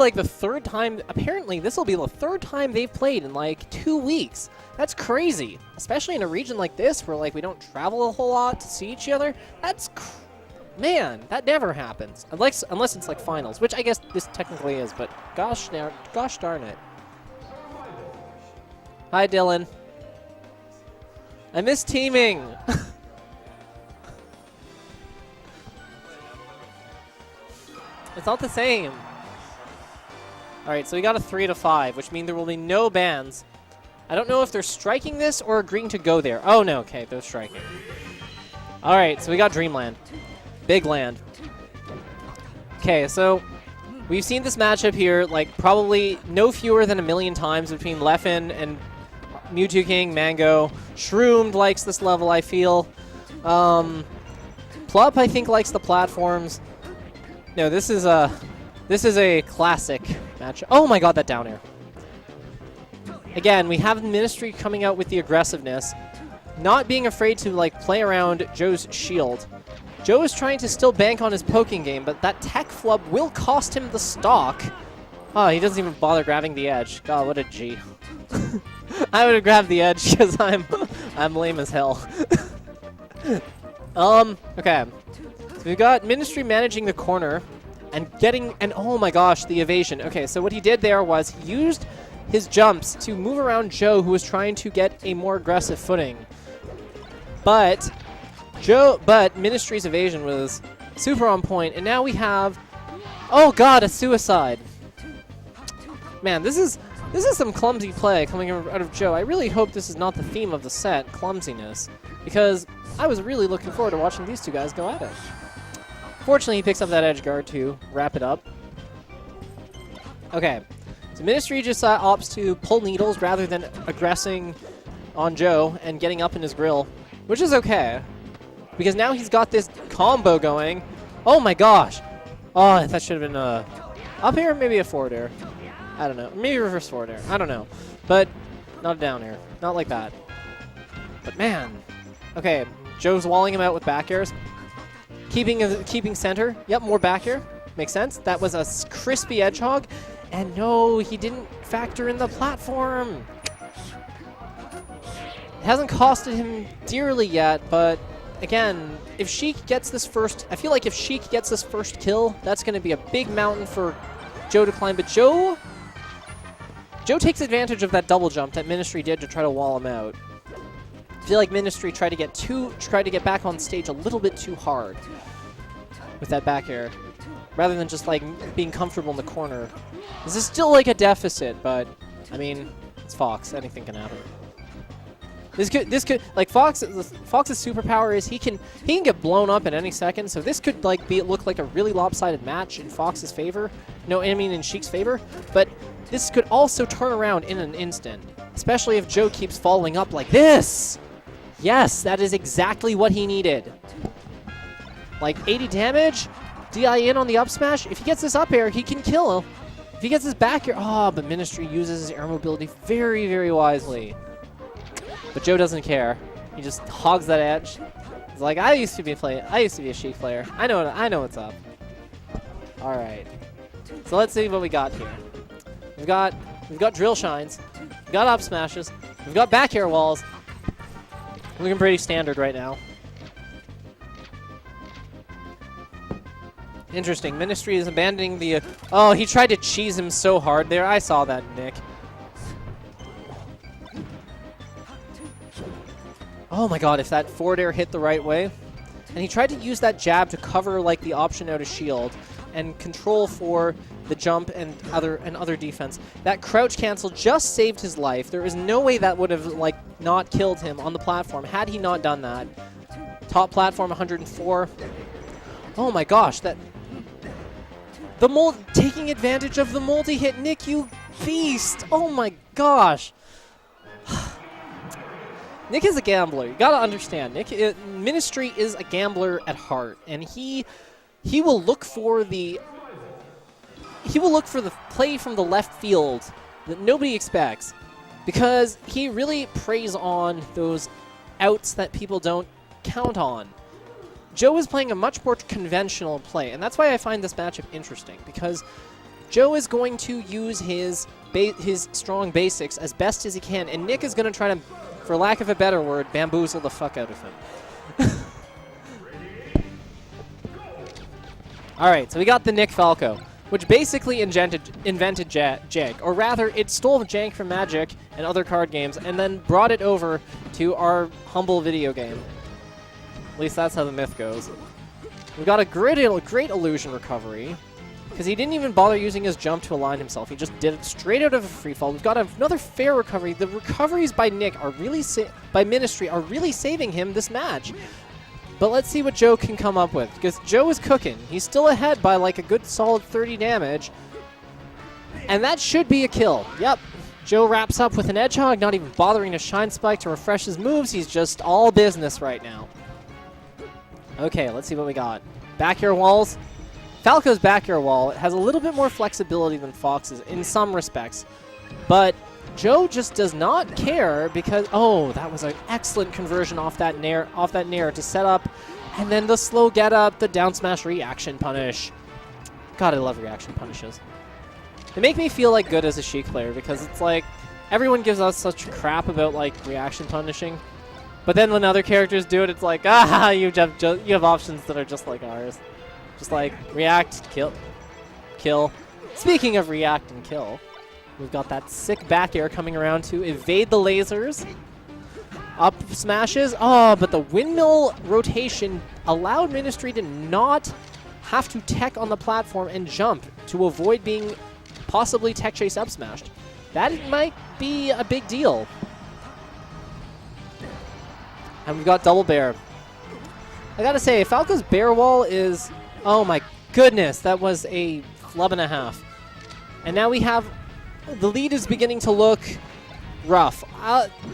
like the third time, apparently this will be the third time they've played in like 2 weeks. That's crazy, especially in a region like this where like we don't travel a whole lot to see each other. Man, that never happens, unless it's like finals, which I guess this technically is, but gosh darn it. Hi, Dylan. I miss teaming. It's not the same. All right, so we got a 3-5, which means there will be no bans. I don't know if they're striking this or agreeing to go there. Oh, no, okay, they're striking. All right, so we got Dreamland. Big land. Okay, so we've seen this matchup here, like, probably no fewer than 1,000,000 times between Leffen and Mewtwo King, Mango. Shroomed likes this level, I feel. Plup, I think, likes the platforms. No, this is a classic match. Oh my god, that down air. Again, we have Ministry coming out with the aggressiveness, not being afraid to like play around Joe's shield. Joe is trying to still bank on his poking game, but that tech flub will cost him the stock. Oh, he doesn't even bother grabbing the edge. God, what a G. I would have grabbed the edge because I'm lame as hell. Okay. So we've got Ministry managing the corner and oh my gosh, the evasion. Okay, so what he did there was he used his jumps to move around Joe, who was trying to get a more aggressive footing. But Ministry's evasion was super on point, and now we have, oh god, a suicide. Man, this is some clumsy play coming out of Joe. I really hope this is not the theme of the set, clumsiness, because I was really looking forward to watching these two guys go at it. Fortunately, he picks up that edge guard to wrap it up. Okay, so Ministry just opts to pull needles rather than aggressing on Joe and getting up in his grill, which is okay, because now he's got this combo going. Oh my gosh! Oh, that should have been up air, maybe a forward air. I don't know. Maybe reverse forward air. I don't know. But not a down air. Not like that. But man. Okay, Joe's walling him out with back airs. Keeping center. Yep, more back air. Makes sense. That was a crispy edge hog. And no, he didn't factor in the platform. It hasn't costed him dearly yet, but again, if Sheik gets this first, I feel like if Sheik gets this first kill, that's going to be a big mountain for Joe to climb. But Joe takes advantage of that double jump that Ministry did to try to wall him out. I feel like Ministry tried to get back on stage a little bit too hard with that back air, rather than just like being comfortable in the corner. This is still like a deficit, but I mean, it's Fox. Anything can happen. This could like Fox's superpower is he can get blown up at any second. So this could like look like a really lopsided match in Fox's favor. No, I mean in Sheik's favor. But this could also turn around in an instant, especially if Joe keeps falling up like this. Yes, that is exactly what he needed. Like 80 damage, DI in on the up smash. If he gets this up air, he can kill him. If he gets his back air, but Ministry uses his air mobility very, very wisely. But Joe doesn't care. He just hogs that edge. He's like, I used to be a Sheik player. I know what's up. All right. So let's see what we got here. We've got drill shines. We've got up smashes. We've got back air walls. Looking pretty standard right now. Interesting. Ministry is abandoning the... oh, he tried to cheese him so hard there. I saw that, Nick. Oh my god, if that forward air hit the right way. And he tried to use that jab to cover like the option out of shield and control for the jump and other defense. That crouch cancel just saved his life. There is no way that would have like not killed him on the platform had he not done that. Top platform 104. Oh my gosh, that taking advantage of the multi-hit. Nick, you beast. Oh my gosh. Nick is a gambler. You gotta understand. Ministry is a gambler at heart, and he will look for the play from the left field that nobody expects, because he really preys on those outs that people don't count on. Joe is playing a much more conventional play, and that's why I find this matchup interesting, because Joe is going to use his strong basics as best as he can, and Nick is going to try to, for lack of a better word, bamboozle the fuck out of him. All right, so we got the Nick Falco, which basically invented jank, or rather, it stole jank from Magic and other card games, and then brought it over to our humble video game. At least that's how the myth goes. We got a great illusion recovery, because he didn't even bother using his jump to align himself. He just did it straight out of a free fall. We've got another fair recovery. The recoveries by Nick are really by Ministry are really saving him this match. But let's see what Joe can come up with, because Joe is cooking. He's still ahead by like a good solid 30 damage. And that should be a kill. Yep. Joe wraps up with an Edge Hog, not even bothering to Shine Spike to refresh his moves. He's just all business right now. Okay, let's see what we got. Back air walls. Falco's back air wall has a little bit more flexibility than Fox's in some respects. But Joe just does not care because, oh, that was an excellent conversion off that nair to set up. And then the slow get up, the down smash reaction punish. God, I love reaction punishes. They make me feel like good as a Sheik player because it's like everyone gives us such crap about like reaction punishing. But then when other characters do it, it's like, ah, you have options that are just like ours. Just like react, kill. Speaking of react and kill, we've got that sick back air coming around to evade the lasers. Up smashes. Oh, but the windmill rotation allowed Ministry to not have to tech on the platform and jump to avoid being possibly tech chase up smashed. That might be a big deal. And we've got double bear. I gotta say, Falco's bear wall is... Oh my goodness, that was a flub and a half. And now we have... The lead is beginning to look rough.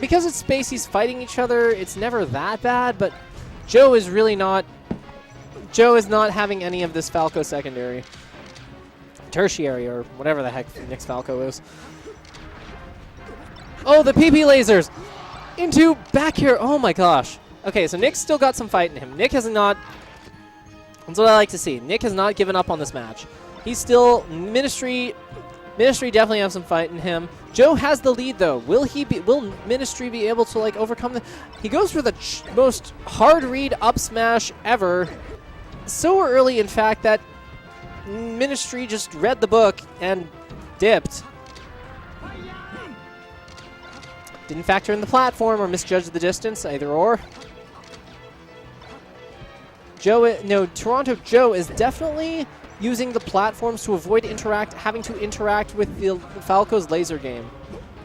Because it's spaceys fighting each other, it's never that bad, but Joe is really not... Joe is not having any of this Falco secondary. Tertiary, or whatever the heck Nick's Falco is. Oh, the PP lasers! Into back here. Oh my gosh. Okay, so Nick's still got some fight in him. Nick has not... That's what I like to see. Nick has not given up on this match. He's still... Ministry definitely have some fight in him. Joe has the lead, though. Will Ministry be able to, like, overcome the... He goes for the most hard read up smash ever. So early, in fact, that Ministry just read the book and dipped. Didn't factor in the platform or misjudge the distance, either or. Toronto Joe is definitely using the platforms to avoid having to interact with the Falco's laser game,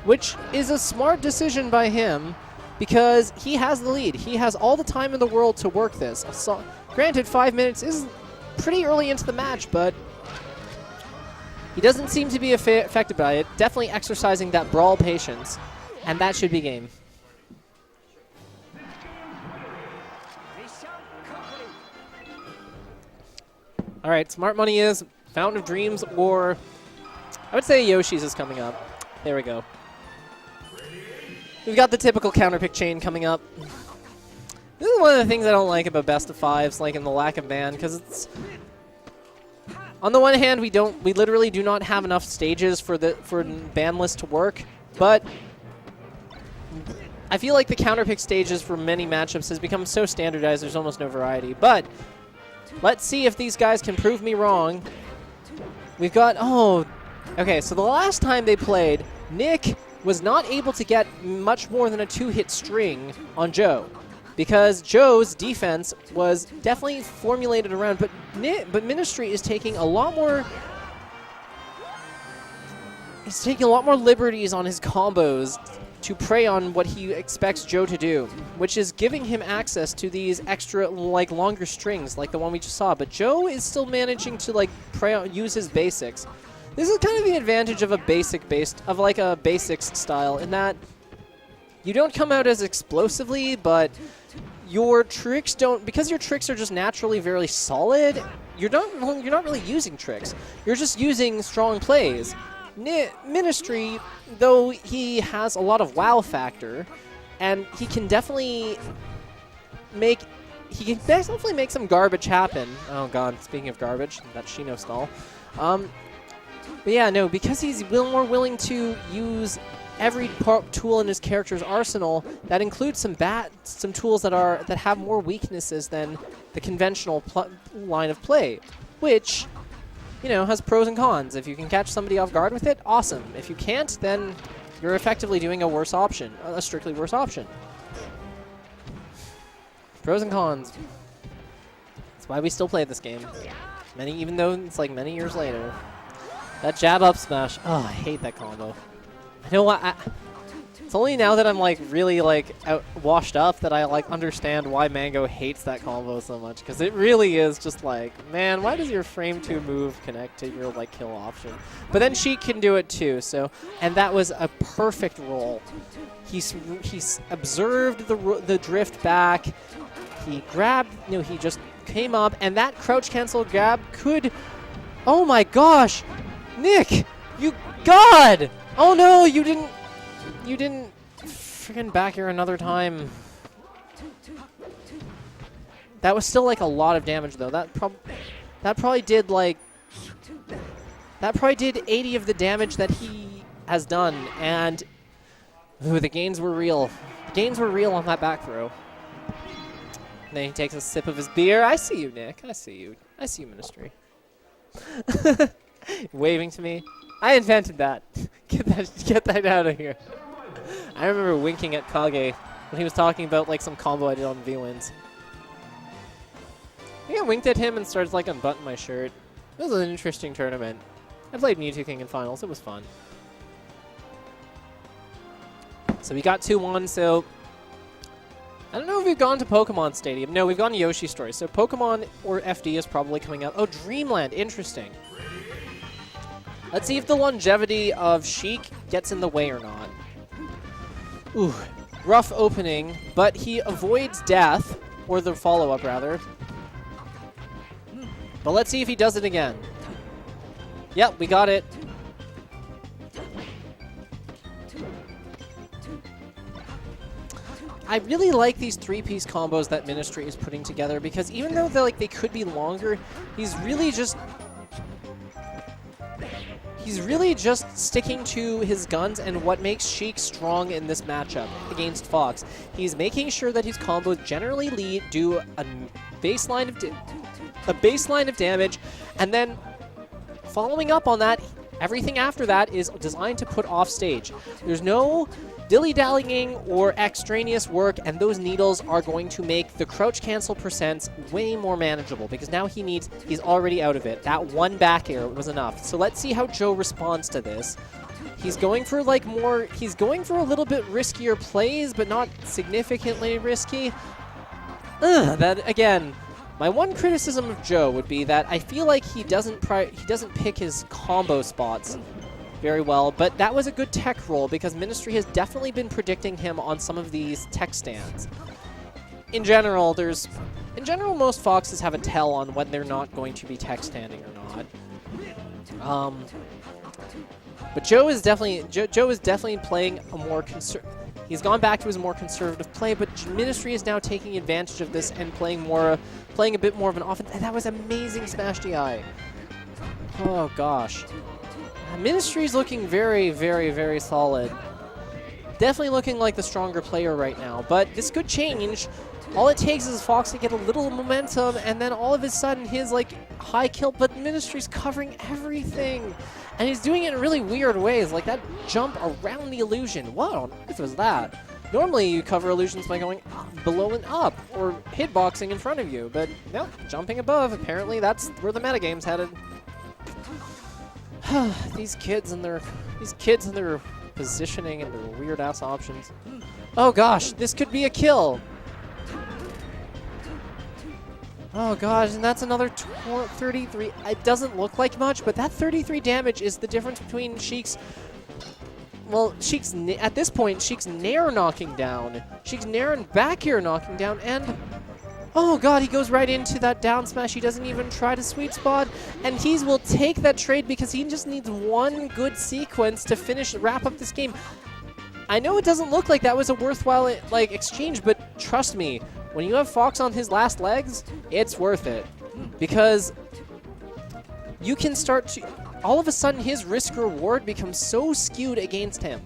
which is a smart decision by him because he has the lead. He has all the time in the world to work this. So, granted, 5 minutes is pretty early into the match, but he doesn't seem to be affected by it. Definitely exercising that brawl patience. And that should be game. All right, Smart Money is Fountain of Dreams, or I would say Yoshi's is coming up. There we go. We've got the typical counterpick chain coming up. This is one of the things I don't like about best of fives, like in the lack of ban, because it's... On the one hand, we literally do not have enough stages for ban list to work, but I feel like the counterpick stages for many matchups has become so standardized there's almost no variety. But let's see if these guys can prove me wrong. We've got... Oh, okay, so the last time they played, Nick was not able to get much more than a 2-hit string on Joe because Joe's defense was definitely formulated around, but Ministry is taking a lot more... He's taking a lot more liberties on his combos to prey on what he expects Joe to do, which is giving him access to these extra, like, longer strings, like the one we just saw. But Joe is still managing to, like, use his basics. This is kind of the advantage of a basics style, in that you don't come out as explosively, but your tricks don't, because your tricks are just naturally very solid. You're not really using tricks. You're just using strong plays. Ministry, though he has a lot of wow factor, and he can definitely make some garbage happen. Oh god, speaking of garbage, that Shino stall. But yeah, no, because he's more willing to use every tool in his character's arsenal, that includes some tools that have more weaknesses than the conventional line of play, which, you know, has pros and cons. If you can catch somebody off guard with it, awesome. If you can't, then you're effectively doing a worse option, a strictly worse option. Pros and cons. That's why we still play this game. Even though it's like many years later. That jab up smash. Oh, I hate that combo. I know what? It's only now that I'm like really like washed up that I like understand why Mango hates that combo so much, because it really is just like, man, why does your frame 2 move connect to your like kill option? But then Sheik can do it too. So, and that was a perfect roll. He's observed the drift back. He grabbed. You know, he just came up, and that crouch cancel grab could. Oh my gosh, Nick, you God! Oh no, you didn't freaking back here another time. That was still like a lot of damage though. That probably did 80 of the damage that he has done, and ooh, the gains were real. The gains were real on that back throw. And then he takes a sip of his beer. I see you, Nick. I see you. I see you, Ministry. Waving to me. I invented that. Get that out of here. I remember winking at Kage when he was talking about like some combo I did on V-Wins. I think I winked at him and started like unbuttoning my shirt. It was an interesting tournament. I played Mewtwo King in finals. It was fun. So we got 2-1. So I don't know if we've gone to Pokemon Stadium. No, we've gone to Yoshi's Story. So Pokemon or FD is probably coming out. Oh, Dreamland. Interesting. Let's see if the longevity of Sheik gets in the way or not. Ooh, rough opening, but he avoids death, or the follow-up, rather. But let's see if he does it again. Yep, we got it. I really like these 3-piece combos that Ministry is putting together, because even though they could be longer, he's really just sticking to his guns and what makes Sheik strong in this matchup against Fox. He's making sure that his combos generally do a baseline of damage, and then following up on that, everything after that is designed to put off stage. There's no dilly-dallying or extraneous work, and those needles are going to make the crouch cancel percents way more manageable, because now he's already out of it. That one back air was enough. So let's see how Joe responds to this. He's going for he's going for a little bit riskier plays, but not significantly risky. That again, my one criticism of Joe would be that I feel like he doesn't pick his combo spots very well, but that was a good tech roll, because Ministry has definitely been predicting him on some of these tech stands. In general, most Foxes have a tell on when they're not going to be tech standing or not. But Joe is definitely playing a more he's gone back to his more conservative play, but Ministry is now taking advantage of this and playing a bit more of an offense. And that was amazing smash DI. Oh gosh. Ministry's looking very, very, very solid. Definitely looking like the stronger player right now, but this could change. All it takes is Fox to get a little momentum, and then all of a sudden his high kill, but Ministry's covering everything. And he's doing it in really weird ways, like that jump around the illusion. What on earth was that? Normally you cover illusions by going below and up, or hitboxing in front of you, but no, jumping above. Apparently that's where the metagame's headed. These kids and their positioning and their weird ass options. Oh gosh, this could be a kill. Oh gosh, and that's another 33. It doesn't look like much, but that 33 damage is the difference between Sheik's. Well, at this point, Sheik's nair knocking down, Sheik's nair and back air knocking down, and oh god, he goes right into that down smash. He doesn't even try to sweet spot, and he will take that trade because he just needs one good sequence to wrap up this game. I know it doesn't look like that was a worthwhile exchange, but trust me, when you have Fox on his last legs, it's worth it, because you can start to. all of a sudden his risk reward becomes so skewed against him.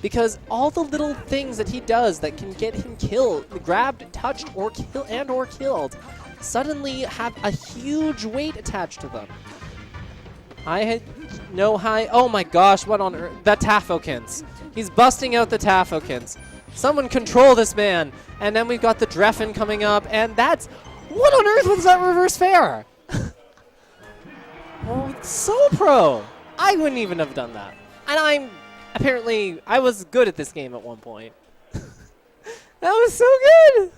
Because all the little things that he does that can get him killed, grabbed, touched, or killed, suddenly have a huge weight attached to them. I had no high. Oh my gosh, what on earth? The Tafokins. He's busting out the Tafokins. Someone control this man. And then we've got the Dreffin coming up, and that's. What on earth was that reverse fair? Oh, so pro. I wouldn't even have done that. And apparently, I was good at this game at one point. That was so good!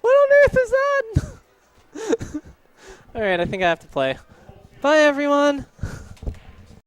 What on earth is that? Alright, I think I have to play. Bye, everyone!